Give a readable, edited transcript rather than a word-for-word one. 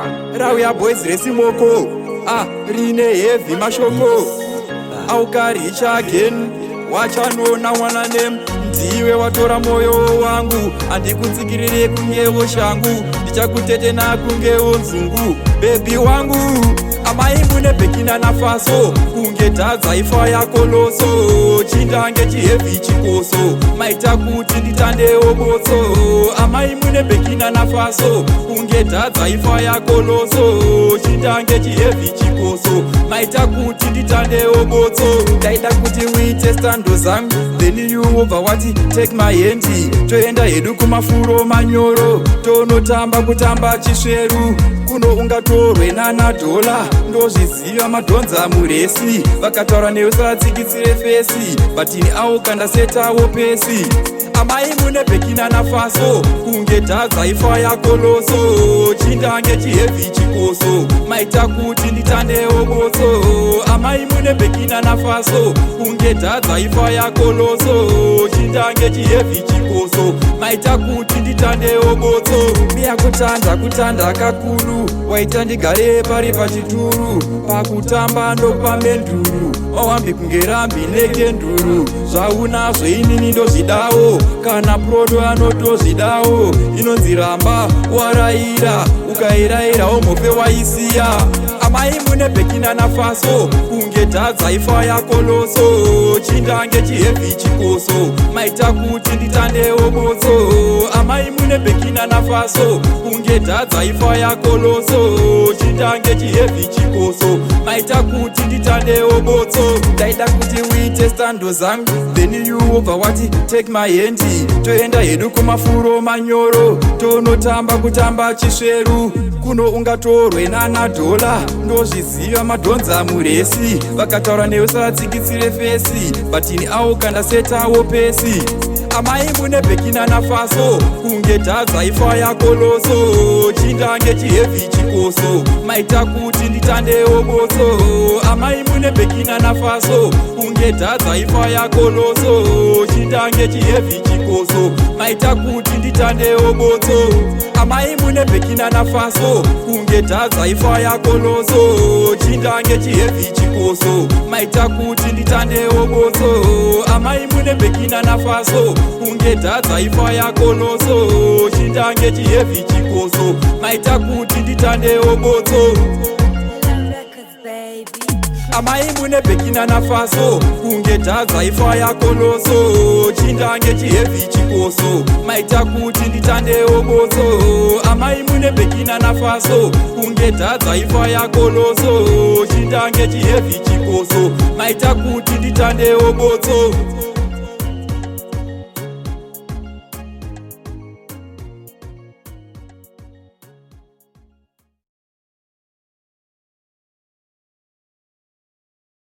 Rauya boys resimoko rine heavy mashoko aukaricha again wachanona wana name ndiwe watora moyo wangu andikutsikirire kungewo shangu ndichakutete nakungewo nzungu bebi wangu amai mune Burkina Faso kunge tadza ifa yako loso chindange chihevi chikoso maita kuti nditandewo botso amai mune Burkina Faso kunge tadza ifa yako loso chindange chihevi chikoso maita kuti nditandewo botso ndaida kuti uite stando zangu then you over wati take my hand toenda hedu kumafuro manyoro tonotamba kutamba chisveru kuno ungatorwe $9 ndozviziva madhonza muresi vakataura newe savatsikitsire fesi batini avo kandasetawo pesi amai mune Burkina Faso kunge tadza ifa yako loso chindange chihevi chikoso maita kuti nditandewo botso amai mune Burkina Faso kunge tadza ifa yako loso chindange chihevi chikoso maita kuti nditandewo botso miyakutanda kutanda kakuru waita ndigare pari pachituru pakutamba ndopamenduru wawambi kunge rambi nekenduru zvaunazvo inini ndozvidawo kana prodo anotozvidawo inonziramba waraira ukairairawo mhope waisiya amai mune Burkina Faso kunge tadza ifa yako loso chindange chihevi chikoso maita kuti nditandewo botso amai mune Burkina Faso kunge tadza ifa yako loso chindange chihevi chikoso maita kuti nditandewo botso ndaida kuti uite stando zangu then you over wati take my hand toenda hedu kumafuro manyoro tonotamba kutamba chisveru kuno ungatorwe $9 ndozviziva madhonza muresi vakataura newe savatsikitsire fesi batini avo kandasetawo pesi amai mune Burkina Faso kunge tadza ifa yako loso chindange chihevi chikoso maita kuti nditandewo botso amai mune Burkina Faso kunge tadza ifa yako loso chindange chihevi chikoso maita kuti nditandewo botso amai mune Burkina Faso kunge tadza ifa yako loso chindange chihevi chikoso maita kuti nditandewo botso amai mune Burkina Faso kunge tadza ifa yako loso chindange chihevi chikoso maita kuti nditandewo botso amai mune Burkina Faso kunge tadza ifa yako loso chindange chihevi chikoso maita kuti nditandewo botso amai mune Burkina Faso kunge tadza ifa yako loso chindange chihevi chikoso maita kuti nditandewo botso